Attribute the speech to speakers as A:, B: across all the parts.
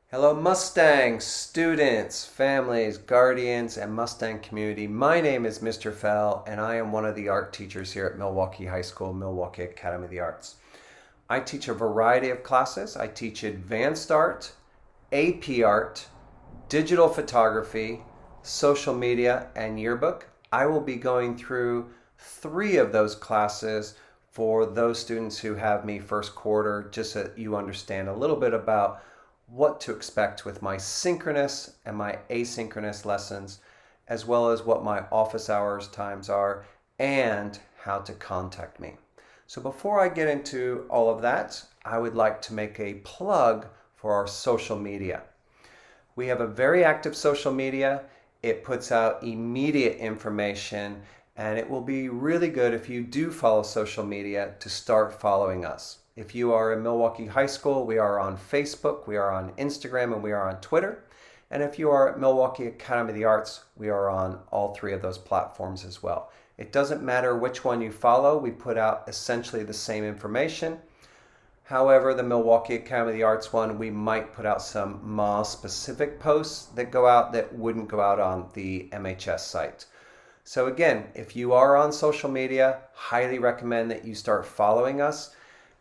A: Hello Mustang students, families, guardians, and Mustang community. My name is Mr. Fell and I am one of the art teachers here at Milwaukee High School, Milwaukee Academy of the Arts. I teach a variety of classes. I teach advanced art, AP art, digital photography, social media, and yearbook. I will be going through 3 of those classes for those students who have me first quarter, just so that you understand a little bit about what to expect with my synchronous and my asynchronous lessons, as well as what my office hours times are and how to contact me. So before I get into all of that, I would like to make a plug for our social media. We have a very active social media. It puts out immediate information, and it will be really good if you do follow social media to start following us. If you are in Milwaukee High School, we are on Facebook, we are on Instagram, and we are on Twitter. And if you are at Milwaukee Academy of the Arts, we are on all 3 of those platforms as well. It doesn't matter which one you follow, we put out essentially the same information. However, the Milwaukee Academy of the Arts one, we might put out some MA-specific posts that go out that wouldn't go out on the MHS site. So again, if you are on social media, highly recommend that you start following us.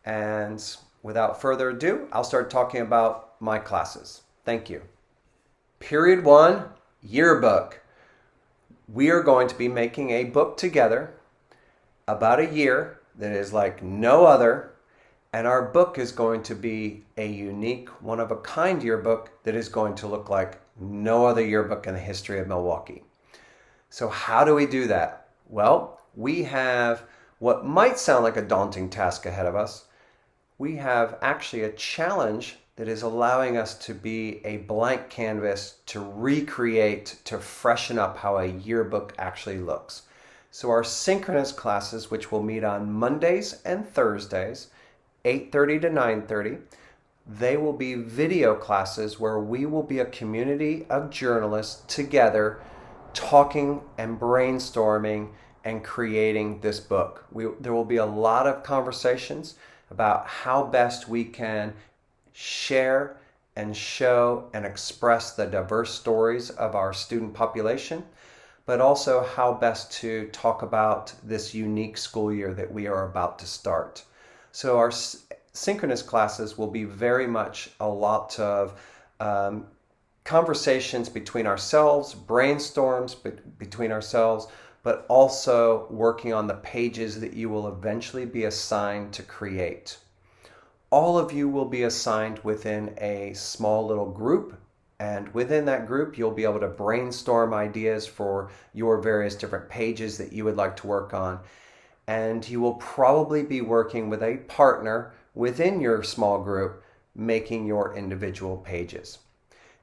A: And without further ado, I'll start talking about my classes. Thank you. Period 1, yearbook. We are going to be making a book together about a year that is like no other. And our book is going to be a unique, one-of-a-kind yearbook that is going to look like no other yearbook in the history of Milwaukee. So how do we do that? Well, we have what might sound like a daunting task ahead of us. We have actually a challenge that is allowing us to be a blank canvas to recreate, to freshen up how a yearbook actually looks. So our synchronous classes, which will meet on Mondays and Thursdays, 8:30 to 9:30, they will be video classes where we will be a community of journalists together talking and brainstorming and creating this book. There will be a lot of conversations about how best we can share and show and express the diverse stories of our student population, but also how best to talk about this unique school year that we are about to start. So our synchronous classes will be very much a lot of conversations between ourselves, brainstorms between ourselves, but also working on the pages that you will eventually be assigned to create. All of you will be assigned within a small little group, and within that group you'll be able to brainstorm ideas for your various different pages that you would like to work on. And you will probably be working with a partner within your small group making your individual pages.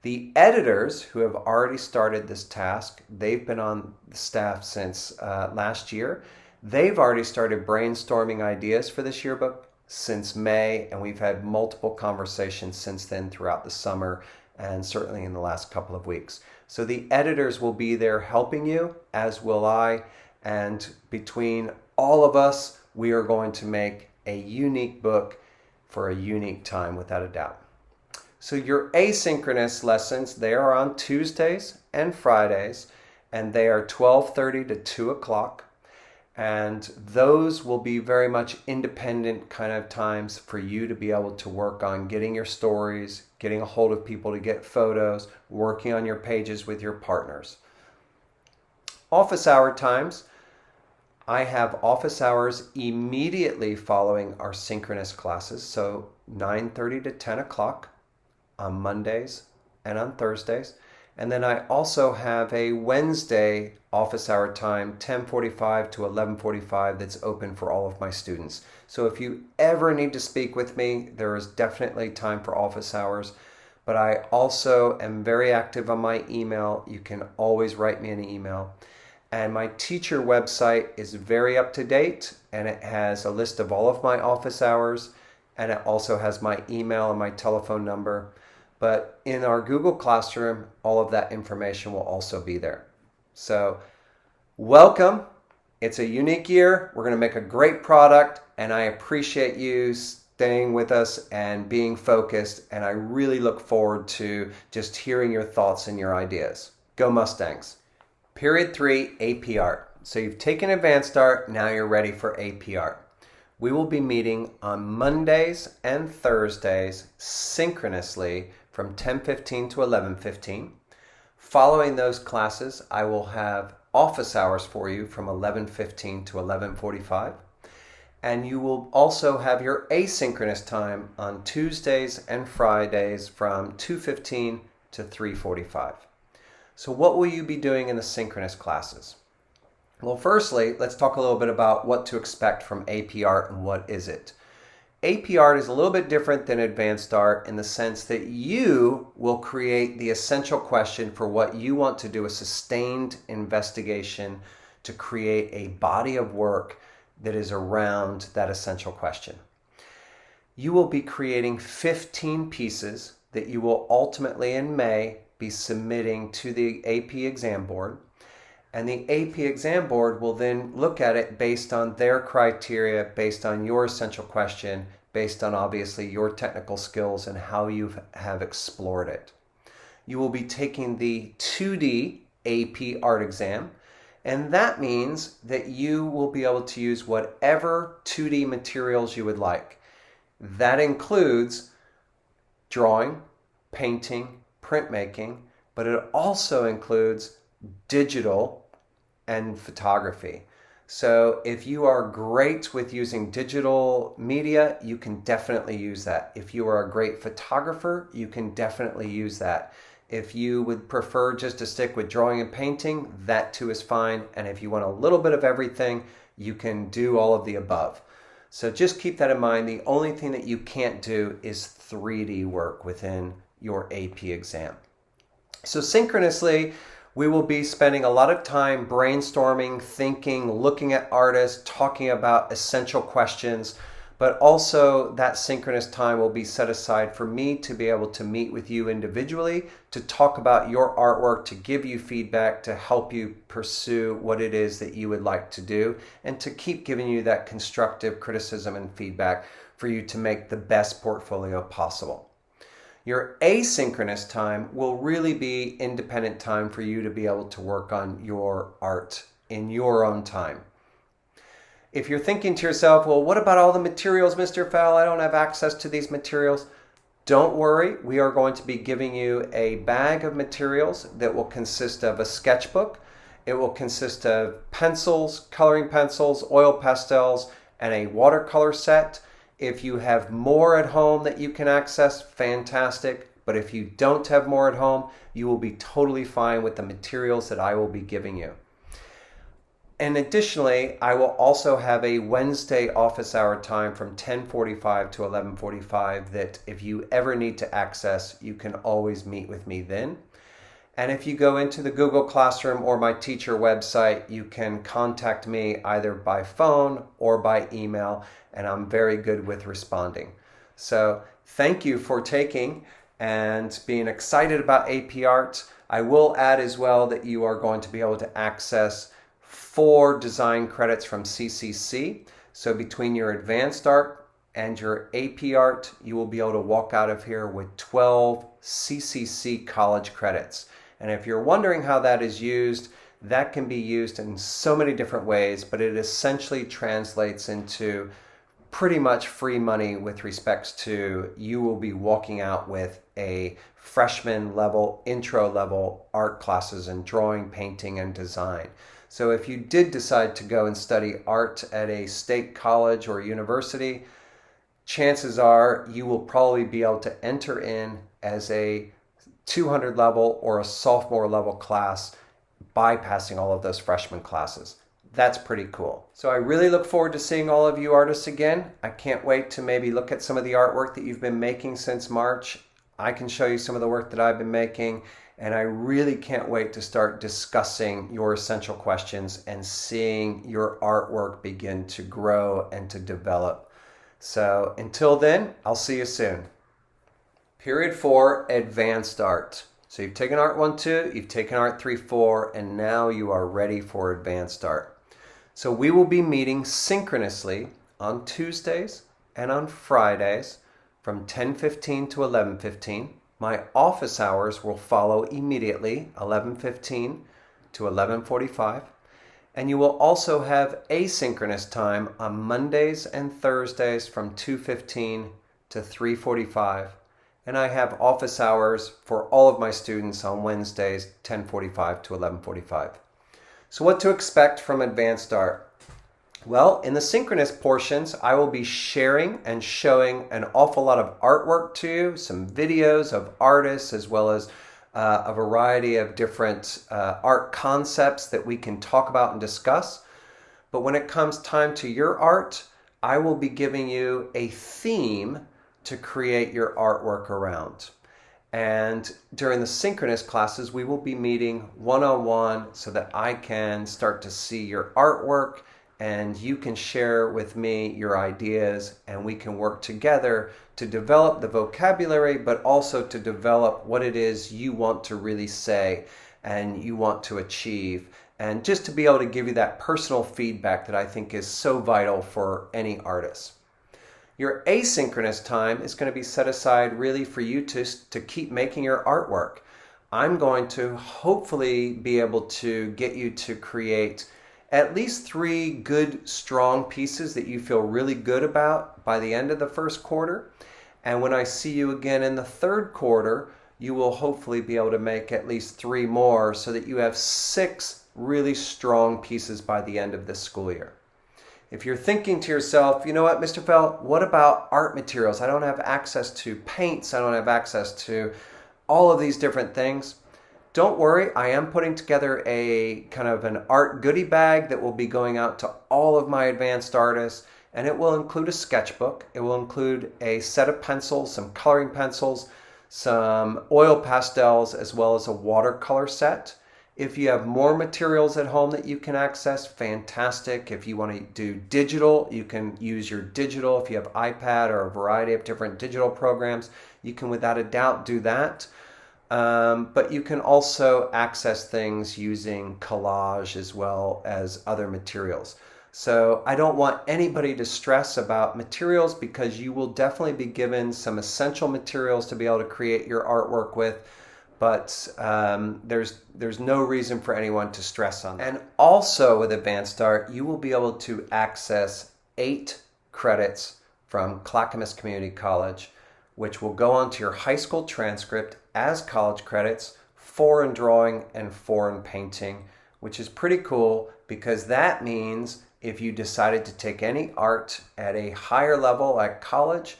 A: The editors who have already started this task, they've been on the staff since last year. They've already started brainstorming ideas for this yearbook since May, and we've had multiple conversations since then throughout the summer and certainly in the last couple of weeks. So the editors will be there helping you, as will I, and between all of us, we are going to make a unique book for a unique time, without a doubt. So your asynchronous lessons, they are on Tuesdays and Fridays, and they are 12:30 to 2 o'clock. And those will be very much independent kind of times for you to be able to work on getting your stories, getting a hold of people to get photos, working on your pages with your partners. Office hour times. I have office hours immediately following our synchronous classes, so 9:30 to 10 o'clock on Mondays and on Thursdays. And then I also have a Wednesday office hour time, 10:45 to 11:45, that's open for all of my students. So if you ever need to speak with me, there is definitely time for office hours. But I also am very active on my email. You can always write me an email. And my teacher website is very up to date, and it has a list of all of my office hours, and it also has my email and my telephone number. But in our Google Classroom, all of that information will also be there. So welcome. It's a unique year. We're going to make a great product, and I appreciate you staying with us and being focused, and I really look forward to just hearing your thoughts and your ideas. Go Mustangs! Period 3, AP Art. So you've taken Advanced Art, now you're ready for AP Art. We will be meeting on Mondays and Thursdays synchronously from 10:15 to 11:15. Following those classes, I will have office hours for you from 11:15 to 11:45. And you will also have your asynchronous time on Tuesdays and Fridays from 2:15 to 3:45. So what will you be doing in the synchronous classes? Well, firstly, let's talk a little bit about what to expect from AP Art and what is it. AP Art is a little bit different than Advanced Art in the sense that you will create the essential question for what you want to do a sustained investigation to create a body of work that is around that essential question. You will be creating 15 pieces that you will ultimately in May be submitting to the AP exam board. And the AP exam board will then look at it based on their criteria, based on your essential question, based on obviously your technical skills and how you have explored it. You will be taking the 2D AP art exam, and that means that you will be able to use whatever 2D materials you would like. That includes drawing, painting, printmaking, but it also includes digital and photography. So if you are great with using digital media, you can definitely use that. If you are a great photographer, you can definitely use that. If you would prefer just to stick with drawing and painting, that too is fine. And if you want a little bit of everything, you can do all of the above. So just keep that in mind. The only thing that you can't do is 3D work within your AP exam. So synchronously, we will be spending a lot of time brainstorming, thinking, looking at artists, talking about essential questions, but also that synchronous time will be set aside for me to be able to meet with you individually, to talk about your artwork, to give you feedback, to help you pursue what it is that you would like to do, and to keep giving you that constructive criticism and feedback for you to make the best portfolio possible. Your asynchronous time will really be independent time for you to be able to work on your art in your own time. If you're thinking to yourself, well, what about all the materials, Mr. Fell? I don't have access to these materials. Don't worry, we are going to be giving you a bag of materials that will consist of a sketchbook. It will consist of pencils, coloring pencils, oil pastels, and a watercolor set. If you have more at home that you can access, fantastic. But if you don't have more at home, you will be totally fine with the materials that I will be giving you. And additionally, I will also have a Wednesday office hour time from 10:45 to 11:45 that if you ever need to access, you can always meet with me then. And if you go into the Google Classroom or my teacher website, you can contact me either by phone or by email, and I'm very good with responding. So thank you for taking and being excited about AP Art. I will add as well that you are going to be able to access 4 design credits from CCC. So between your Advanced Art and your AP Art, you will be able to walk out of here with 12 CCC college credits. And if you're wondering how that is used, that can be used in so many different ways, but it essentially translates into pretty much free money with respects to you will be walking out with a freshman level, intro level art classes in drawing, painting, and design. So if you did decide to go and study art at a state college or university, chances are you will probably be able to enter in as a 200 level or a sophomore level class, bypassing all of those freshman classes. That's pretty cool. So I really look forward to seeing all of you artists again. I can't wait to maybe look at some of the artwork that you've been making since March. I can show you some of the work that I've been making, and I really can't wait to start discussing your essential questions and seeing your artwork begin to grow and to develop. So until then, I'll see you soon. Period 4, Advanced Art. So you've taken Art 1, 2, you've taken Art 3, 4, and now you are ready for Advanced Art. So we will be meeting synchronously on Tuesdays and on Fridays from 10:15 to 11:15. My office hours will follow immediately, 11:15 to 11:45. And you will also have asynchronous time on Mondays and Thursdays from 2:15 to 3:45. And I have office hours for all of my students on Wednesdays, 10:45 to 11:45. So what to expect from Advanced Art? Well, in the synchronous portions, I will be sharing and showing an awful lot of artwork to you, some videos of artists, as well as a variety of different art concepts that we can talk about and discuss. But when it comes time to your art, I will be giving you a theme to create your artwork around. And during the synchronous classes, we will be meeting one-on-one so that I can start to see your artwork and you can share with me your ideas, and we can work together to develop the vocabulary, but also to develop what it is you want to really say and you want to achieve, and just to be able to give you that personal feedback that I think is so vital for any artist. Your asynchronous time is going to be set aside really for you to keep making your artwork. I'm going to hopefully be able to get you to create at least 3 good, strong pieces that you feel really good about by the end of the first quarter. And when I see you again in the third quarter, you will hopefully be able to make at least 3 more so that you have 6 really strong pieces by the end of this school year. If you're thinking to yourself, you know what, Mr. Fell, what about art materials? I don't have access to paints. I don't have access to all of these different things. Don't worry, I am putting together a kind of an art goodie bag that will be going out to all of my advanced artists, and it will include a sketchbook. It will include a set of pencils, some coloring pencils, some oil pastels, as well as a watercolor set. If you have more materials at home that you can access, fantastic. If you want to do digital, you can use your digital. If you have iPad or a variety of different digital programs, you can without a doubt do that. But you can also access things using collage as well as other materials. So I don't want anybody to stress about materials, because you will definitely be given some essential materials to be able to create your artwork with. But there's no reason for anyone to stress on that. And also with Advanced Art, you will be able to access 8 credits from Clackamas Community College, which will go onto your high school transcript as college credits, 4 in drawing and 4 in painting, which is pretty cool, because that means if you decided to take any art at a higher level at college,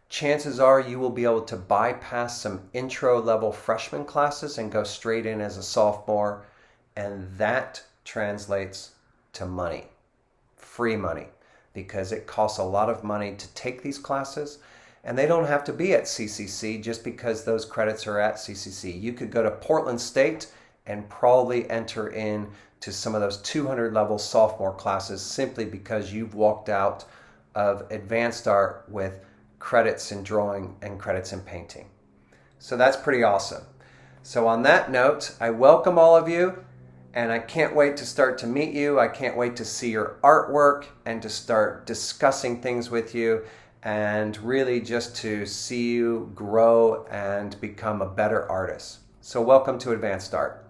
A: chances are you will be able to bypass some intro level freshman classes and go straight in as a sophomore. And that translates to money, free money, because it costs a lot of money to take these classes. And they don't have to be at CCC just because those credits are at CCC. You could go to Portland State and probably enter in to some of those 200 level sophomore classes simply because you've walked out of Advanced Art with credits in drawing and credits in painting. So that's pretty awesome. So on that note, I welcome all of you, and I can't wait to start to meet you. I can't wait to see your artwork and to start discussing things with you, and really just to see you grow and become a better artist. So welcome to Advanced Art.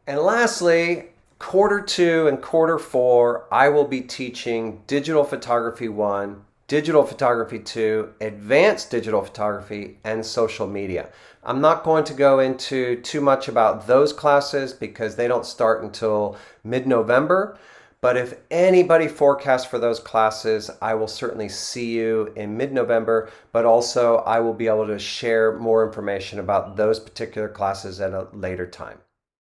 A: And lastly, quarter 2 and quarter 4, I will be teaching Digital Photography 1, Digital Photography 2, Advanced Digital Photography, and Social Media. I'm not going to go into too much about those classes because they don't start until mid-November. But if anybody forecasts for those classes, I will certainly see you in mid-November, but also I will be able to share more information about those particular classes at a later time.